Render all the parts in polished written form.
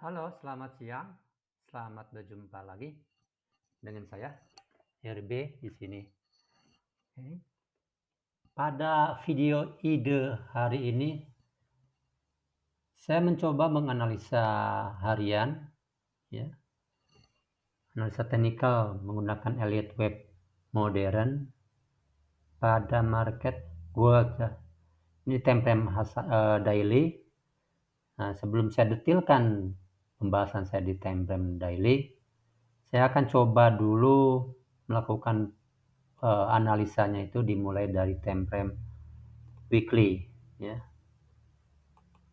Halo, selamat siang. Selamat berjumpa lagi dengan saya, RB di sini. Oke. Pada video ide hari ini, saya mencoba menganalisa harian, ya, analisa teknikal menggunakan Elliott Wave modern pada market gold. Ya. Ini time frame daily. Nah, sebelum saya detailkan pembahasan saya di time frame daily, saya akan coba dulu melakukan analisanya itu dimulai dari time frame weekly, ya,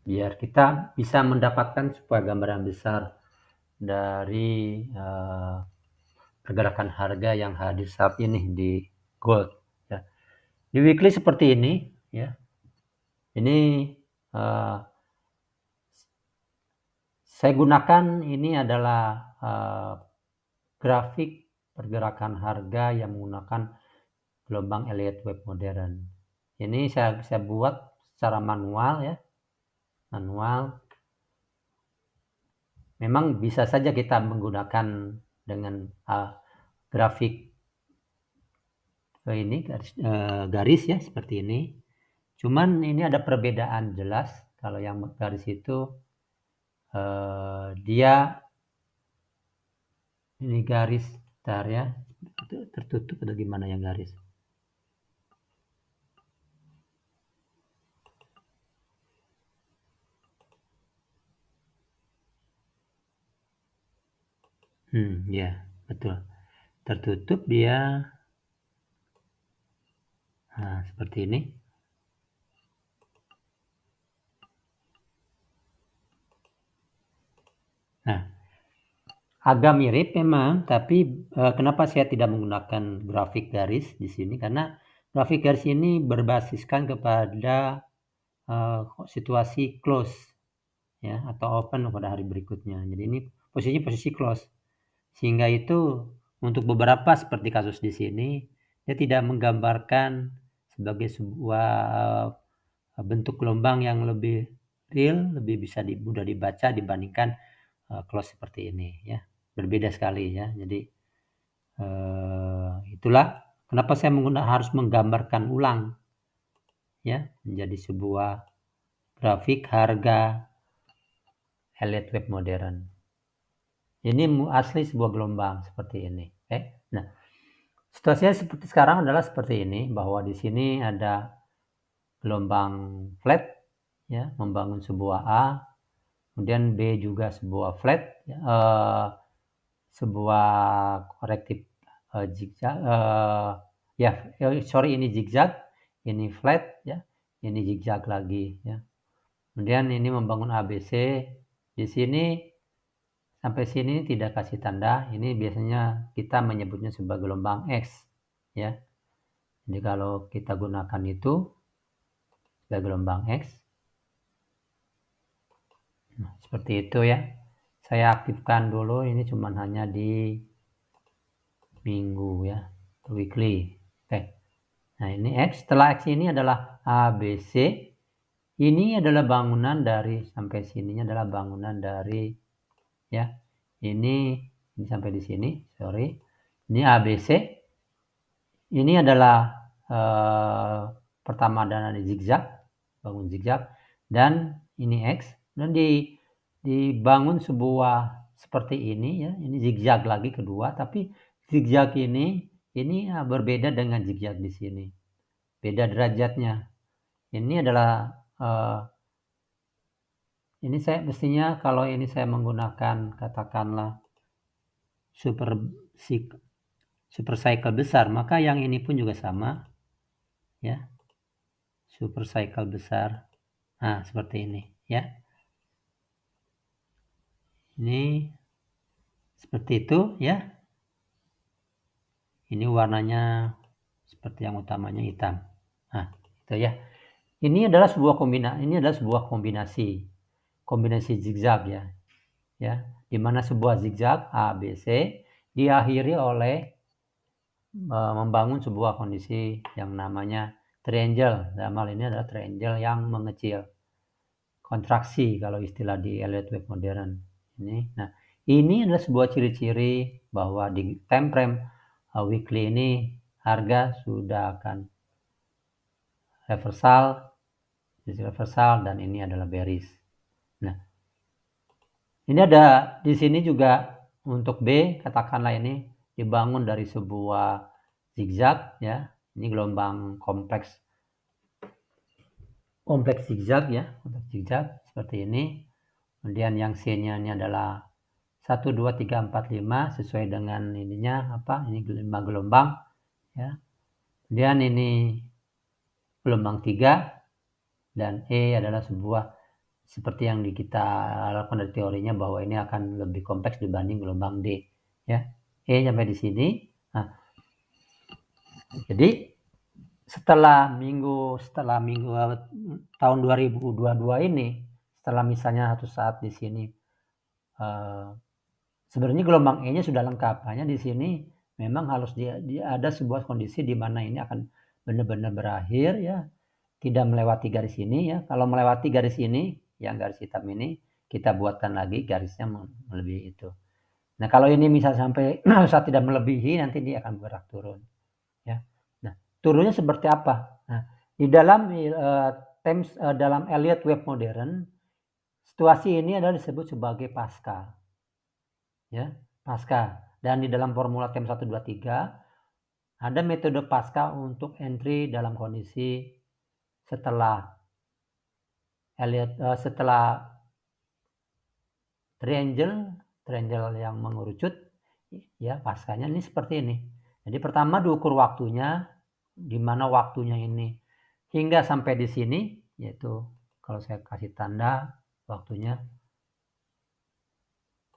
biar kita bisa mendapatkan sebuah gambaran besar dari pergerakan harga yang hadir saat ini di gold. Ya. Di weekly seperti ini, ya, ini saya gunakan ini adalah grafik pergerakan harga yang menggunakan gelombang Elliott Wave modern. Ini saya buat secara manual, ya, manual. Memang bisa saja kita menggunakan dengan grafik ini garis ya seperti ini. Cuman ini ada perbedaan jelas. Kalau yang garis itu dia ini garis bentar ya, tertutup atau gimana yang garis? Ya, betul. Tertutup dia. Nah, seperti ini. Nah, agak mirip memang, tapi kenapa saya tidak menggunakan grafik garis di sini? Karena grafik garis ini berbasiskan kepada situasi close, ya, atau open pada hari berikutnya. Jadi ini posisi close. Sehingga itu untuk beberapa seperti kasus di sini, dia tidak menggambarkan sebagai sebuah bentuk gelombang yang lebih real, lebih bisa mudah dibaca dibandingkan close seperti ini, ya. Berbeda sekali, ya. Jadi itulah kenapa saya harus menggambarkan ulang, ya, menjadi sebuah grafik harga Elliott Wave modern. Ini asli sebuah gelombang seperti ini. Nah, situasinya seperti sekarang adalah seperti ini, bahwa di sini ada gelombang flat, ya, membangun sebuah A, kemudian B juga sebuah flat, ya, sebuah korektif zigzag, ini zigzag, ini flat, ya, ini zigzag lagi, ya. Kemudian ini membangun ABC. Di sini sampai sini tidak kasih tanda. Ini biasanya kita menyebutnya sebagai gelombang X, ya. Jadi kalau kita gunakan itu sebagai gelombang X, nah, seperti itu, ya. Saya aktifkan dulu. Ini cuma hanya di minggu, ya, weekly. Oke. Nah, ini X. Setelah X ini adalah ABC. Ini adalah bangunan dari sampai sininya adalah bangunan dari, ya. Ini sampai di sini, sorry. Ini ABC. Ini adalah pertama adalah zigzag, bangun zigzag, dan ini X, dan dibangun sebuah seperti ini, ya. Ini zigzag lagi kedua, tapi zigzag ini berbeda dengan zigzag di sini, beda derajatnya. Ini adalah ini saya mestinya kalau ini saya menggunakan katakanlah super cycle besar, maka yang ini pun juga sama, ya, super cycle besar. Nah, seperti ini, ya. Ini seperti itu, ya. Ini warnanya seperti yang utamanya hitam. Nah, itu, ya. Ini adalah sebuah kombinasi zigzag, ya. Ya, di mana sebuah zigzag A B C diakhiri oleh membangun sebuah kondisi yang namanya triangle. Dalam hal ini adalah triangle yang mengecil, kontraksi kalau istilah di Elliott Wave modern. Ini. Nah, ini adalah sebuah ciri-ciri bahwa di time frame weekly ini harga sudah akan reversal dan ini adalah bearish. Nah, ini ada di sini juga untuk B, katakanlah ini dibangun dari sebuah zigzag ya. Ini gelombang kompleks zigzag ya, kompleks zigzag seperti ini. Kemudian yang C-nya ini adalah 1 2 3 4 5 sesuai dengan ininya apa? Ini 5 gelombang ya. Kemudian ini gelombang 3 dan E adalah sebuah seperti yang kita lakukan dari teorinya bahwa ini akan lebih kompleks dibanding gelombang D ya. E sampai di sini. Nah, jadi setelah minggu tahun 2022 ini, setelah misalnya satu saat di sini sebenarnya gelombang E-nya sudah lengkap, hanya di sini memang harus ada sebuah kondisi di mana ini akan benar-benar berakhir ya, tidak melewati garis ini ya. Kalau melewati garis ini, yang garis hitam ini, kita buatkan lagi garisnya melebihi itu. Nah, kalau ini misal sampai saat tidak melebihi, nanti dia akan bergerak turun ya. Nah, turunnya seperti apa? Nah, di dalam dalam Elliott Wave modern, situasi ini adalah disebut sebagai pasca. Ya, pasca. Dan di dalam formula TEM 123 ada metode pasca untuk entry dalam kondisi setelah setelah triangle yang mengerucut ya, paskanya ini seperti ini. Jadi pertama diukur waktunya, di mana waktunya ini hingga sampai di sini, yaitu kalau saya kasih tanda waktunya.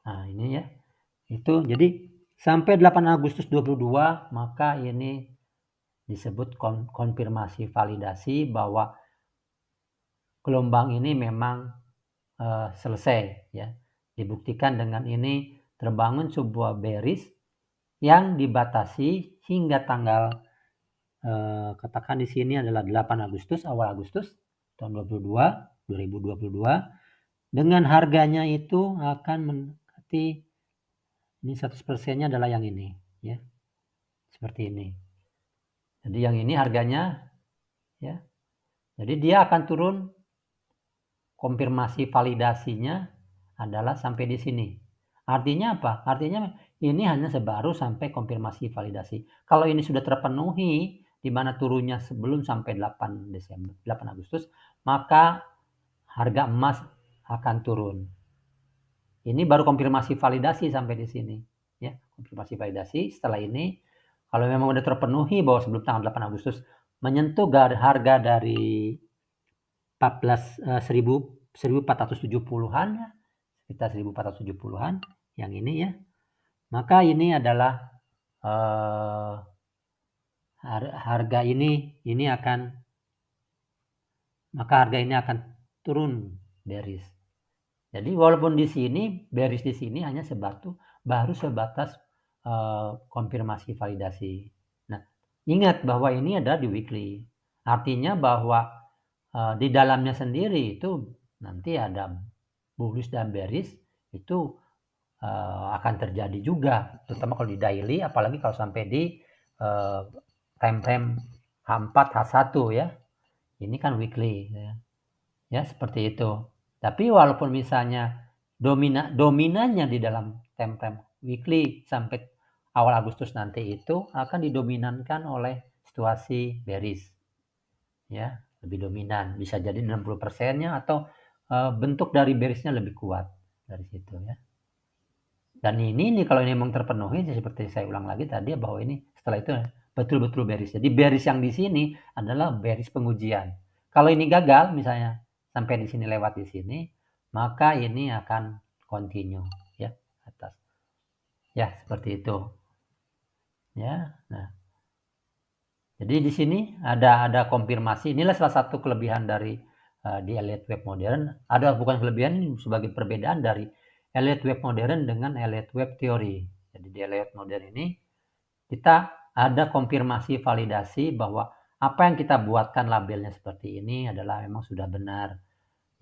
Nah, ini ya. Itu jadi sampai 8 Agustus 22 maka ini disebut konfirmasi validasi bahwa gelombang ini memang selesai ya. Dibuktikan dengan ini terbangun sebuah bearish yang dibatasi hingga tanggal katakan di sini adalah 8 Agustus, awal Agustus tahun 2022 dengan harganya itu akan mendekati ini 100%-nya adalah yang ini ya. Seperti ini. Jadi yang ini harganya ya. Jadi dia akan turun, konfirmasi validasinya adalah sampai di sini. Artinya apa? Artinya ini hanya sebaru sampai konfirmasi validasi. Kalau ini sudah terpenuhi di mana turunnya sebelum sampai 8 Agustus, maka harga emas akan turun. Ini baru konfirmasi validasi sampai di sini ya. Konfirmasi validasi setelah ini kalau memang sudah terpenuhi bahwa sebelum tanggal 8 Agustus menyentuh harga dari 1470-an ya, sekitar 1470-an yang ini ya. Maka ini adalah harga ini akan turun bearish. Jadi walaupun di sini bearish di sini hanya baru sebatas konfirmasi validasi. Nah, ingat bahwa ini ada di weekly. Artinya bahwa di dalamnya sendiri itu nanti ada bullish dan bearish itu akan terjadi juga, terutama kalau di daily, apalagi kalau sampai di time frame H4 H1 ya. Ini kan weekly ya seperti itu. Tapi walaupun misalnya dominannya di dalam time frame weekly sampai awal Agustus nanti itu akan didominankan oleh situasi bearish ya, lebih dominan, bisa jadi 60%-nya atau bentuk dari bearishnya lebih kuat dari situ ya. Dan ini kalau ini memang terpenuhi seperti saya ulang lagi tadi bahwa ini setelah itu betul-betul bearish. Jadi bearish yang di sini adalah bearish pengujian. Kalau ini gagal misalnya sampai di sini lewat di sini, maka ini akan continue ya atas. Ya, seperti itu. Ya. Nah. Jadi di sini ada konfirmasi. Inilah salah satu kelebihan dari di Elliott Wave modern. Ada bukan kelebihan, ini sebagai perbedaan dari Elliott Wave modern dengan Elliott Wave teori. Jadi di Elliott modern ini kita ada konfirmasi validasi bahwa apa yang kita buatkan labelnya seperti ini adalah memang sudah benar.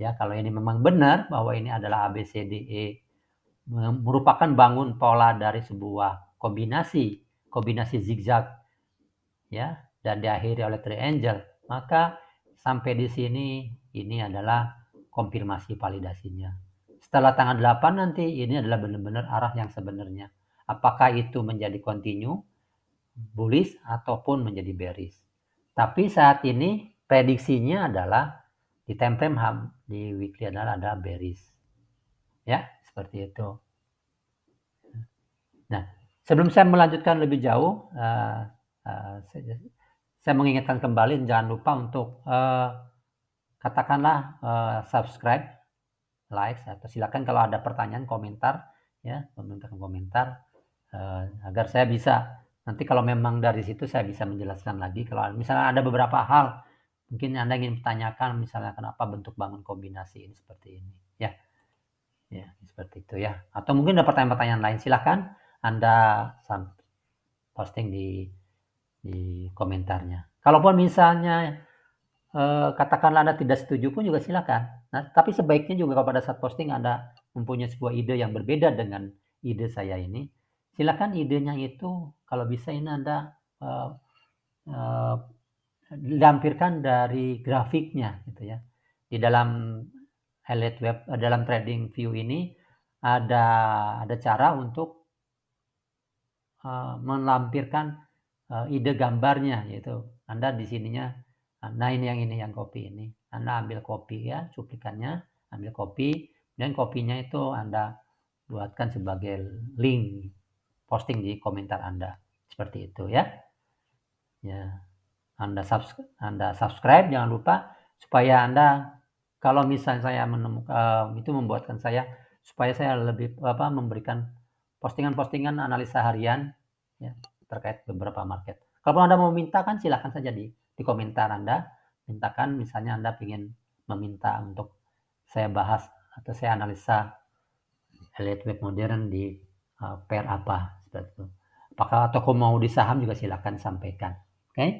Ya, kalau ini memang benar bahwa ini adalah ABCDE merupakan bangun pola dari sebuah kombinasi zigzag, ya, dan diakhiri oleh triangle, maka sampai di sini ini adalah konfirmasi validasinya. Setelah tanggal 8 nanti ini adalah benar-benar arah yang sebenarnya. Apakah itu menjadi continue, bullish, ataupun menjadi bearish. Tapi saat ini prediksinya adalah di time frame di weekly adalah ada bearish. Ya, seperti itu. Nah, sebelum saya melanjutkan lebih jauh, saya mengingatkan kembali, jangan lupa untuk katakanlah subscribe, like, atau silakan kalau ada pertanyaan, komentar, ya, memberikan komentar agar saya bisa nanti kalau memang dari situ saya bisa menjelaskan lagi. Kalau misalnya ada beberapa hal mungkin Anda ingin tanyakan, misalnya kenapa bentuk bangun kombinasi ini seperti ini, ya, seperti itu ya. Atau mungkin ada pertanyaan-pertanyaan lain, silakan Anda posting di komentarnya. Kalaupun misalnya katakanlah Anda tidak setuju pun juga silakan. Nah, tapi sebaiknya juga kalau pada saat posting Anda mempunyai sebuah ide yang berbeda dengan ide saya ini, silakan idenya itu kalau bisa ini Anda lampirkan dari grafiknya gitu ya. Di dalam Elite Web, dalam Trading View ini ada cara untuk melampirkan ide gambarnya, yaitu Anda di sininya, nah ini yang copy ini, Anda ambil copy ya, cuplikannya, ambil copy, dan kopinya itu Anda buatkan sebagai link posting di komentar Anda, seperti itu ya. Ya, Anda subscribe, jangan lupa, supaya Anda kalau misalnya saya menemukan itu membuatkan saya supaya saya lebih memberikan postingan-postingan analisa harian ya, terkait beberapa market. Kalau Anda mau minta kan silakan saja di komentar Anda, mintakan misalnya Anda ingin meminta untuk saya bahas atau saya analisa Elite Web Modern di pair apa, seperti itu. Apakah atau mau di saham juga silakan sampaikan. Oke? Okay?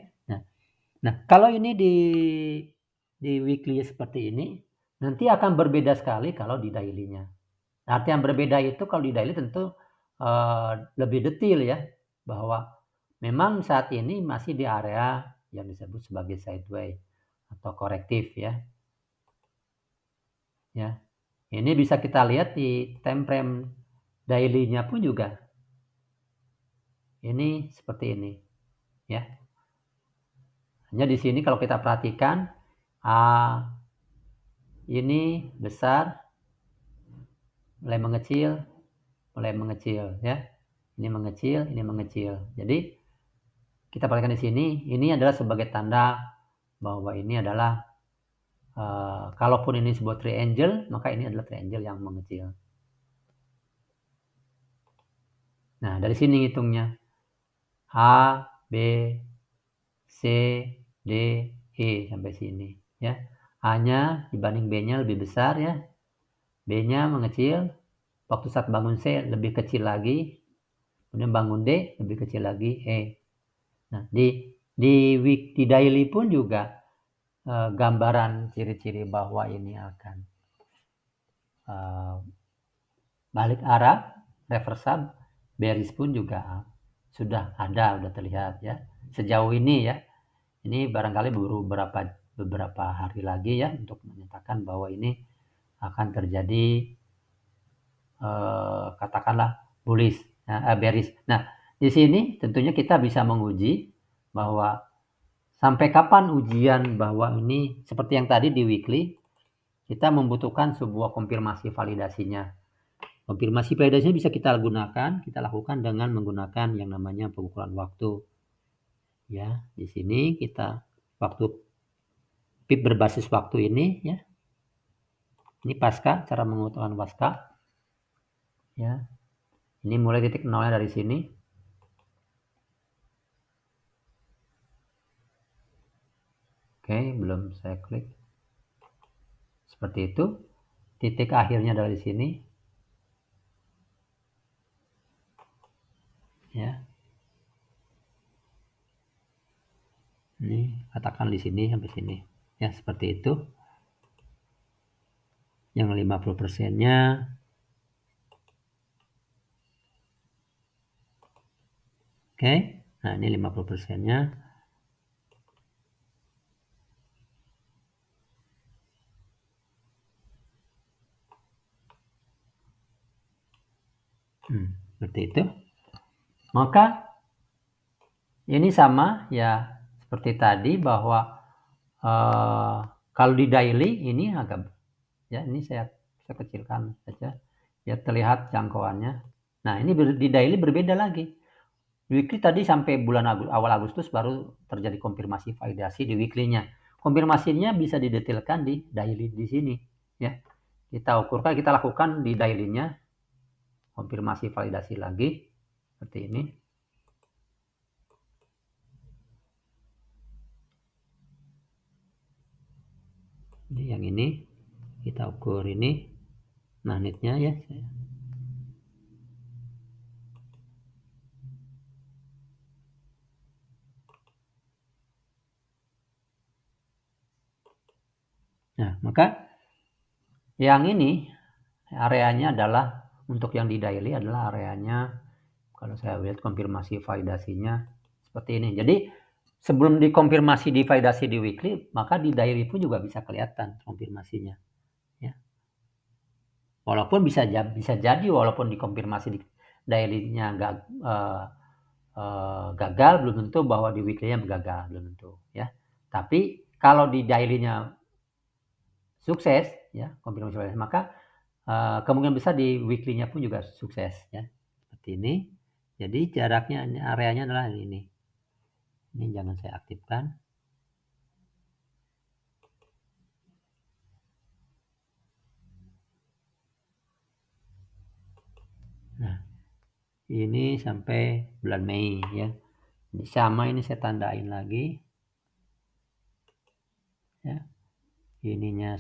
Nah, kalau ini di weekly seperti ini, nanti akan berbeda sekali kalau di daily-nya. Arti yang berbeda itu kalau di daily tentu lebih detail ya, bahwa memang saat ini masih di area yang disebut sebagai sideways atau korektif ya. Ya. Ini bisa kita lihat di time frame daily-nya pun juga. Ini seperti ini ya. Hanya di sini kalau kita perhatikan ini besar, mulai mengecil ya. Ini mengecil. Jadi kita perhatikan di sini, ini adalah sebagai tanda bahwa ini adalah kalaupun ini sebuah triangle, maka ini adalah triangle yang mengecil. Nah, dari sini hitungnya. A, B, C, D, E sampai sini ya. A-nya dibanding B-nya lebih besar ya. B-nya mengecil. Waktu saat bangun C lebih kecil lagi. Kemudian bangun D lebih kecil lagi E. Nah, di daily pun juga gambaran ciri-ciri bahwa ini akan balik arah, reversal, bearish pun juga sudah terlihat ya. Sejauh ini ya, ini barangkali baru beberapa hari lagi ya untuk menyatakan bahwa ini akan terjadi katakanlah bullish, bearish. Nah, di sini tentunya kita bisa menguji bahwa sampai kapan ujian bahwa ini seperti yang tadi di weekly, kita membutuhkan sebuah konfirmasi validasinya. Konfirmasi validasinya bisa kita lakukan dengan menggunakan yang namanya pengukuran waktu. Ya, di sini kita waktu pip berbasis waktu ini ya. Ini pasca, cara mengukurkan pasca. Ya. Ini mulai titik nolnya dari sini. Oke, belum saya klik. Seperti itu. Titik akhirnya dari sini. Ya. Ini katakan di sini sampai sini. Ya, seperti itu. Yang 50%-nya Oke, nah ini 50%-nya. Seperti itu. Maka ini sama ya seperti tadi bahwa kalau di daily ini agak ya ini saya kecilkan saja ya terlihat jangkauannya. Nah ini di daily berbeda lagi. Weekly tadi sampai bulan awal Agustus baru terjadi konfirmasi validasi di weekly-nya. Konfirmasinya bisa didetailkan di daily di sini ya. Kita lakukan di daily-nya konfirmasi validasi lagi seperti ini. Ini yang ini kita ukur ini magnetnya ya. Nah, maka yang ini areanya adalah untuk yang di daily adalah areanya kalau saya lihat konfirmasi validasinya seperti ini. Jadi sebelum dikonfirmasi di validasi di weekly, maka di daily pun juga bisa kelihatan konfirmasinya. Ya. Walaupun bisa jadi walaupun dikonfirmasi di daily-nya gagal, belum tentu bahwa di weekly-nya gagal, belum tentu. Ya. Tapi kalau di daily-nya sukses, ya konfirmasi validasi, maka kemungkinan besar di weekly-nya pun juga sukses. Ya. Seperti ini. Jadi jaraknya, areanya adalah ini. Ini jangan saya aktifkan. Nah, ini sampai bulan Mei ya. Sama ini saya tandain lagi. Ya. Ininya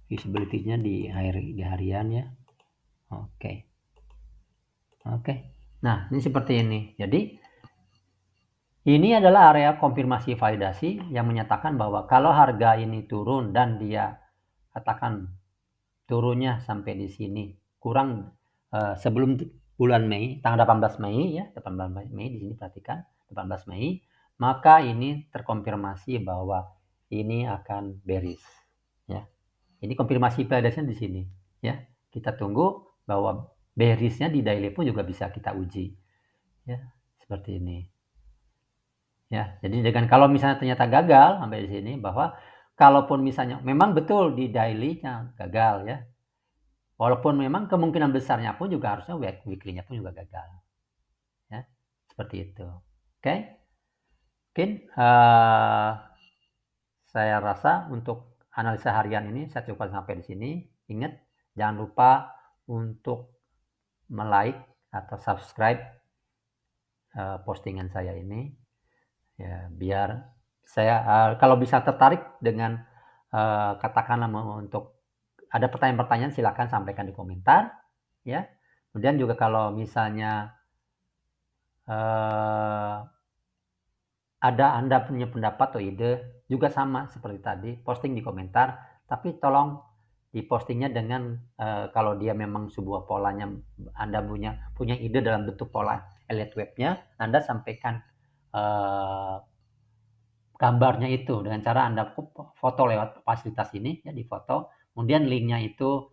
visibility-nya di harian ya. Oke. Nah, ini seperti ini. Jadi ini adalah area konfirmasi validasi yang menyatakan bahwa kalau harga ini turun dan dia katakan turunnya sampai di sini kurang sebelum bulan Mei, tanggal 18 Mei ya, 18 Mei di sini perhatikan, 18 Mei, maka ini terkonfirmasi bahwa ini akan bearish ya. Ini konfirmasi validasinya di sini ya. Kita tunggu bahwa bearish-nya di daily pun juga bisa kita uji ya, seperti ini. Ya, jadi dengan kalau misalnya ternyata gagal sampai di sini bahwa kalaupun misalnya memang betul di daily-nya gagal ya. Walaupun memang kemungkinan besarnya pun juga harusnya weekly-nya pun juga gagal. Ya, seperti itu. Oke. Mungkin saya rasa untuk analisa harian ini saya cukupkan sampai di sini. Ingat, jangan lupa untuk like atau subscribe postingan saya ini. Ya, biar saya kalau bisa tertarik dengan katakanlah untuk ada pertanyaan-pertanyaan silakan sampaikan di komentar ya. Kemudian juga kalau misalnya ada Anda punya pendapat atau ide juga sama seperti tadi, posting di komentar, tapi tolong dipostingnya dengan kalau dia memang sebuah polanya Anda punya ide dalam bentuk pola elite webnya, Anda sampaikan gambarnya itu dengan cara Anda foto lewat fasilitas ini ya, di foto, kemudian linknya itu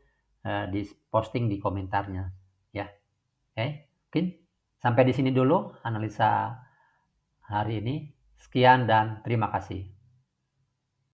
di posting di komentarnya ya. Oke, mungkin sampai di sini dulu analisa hari ini. Sekian dan terima kasih.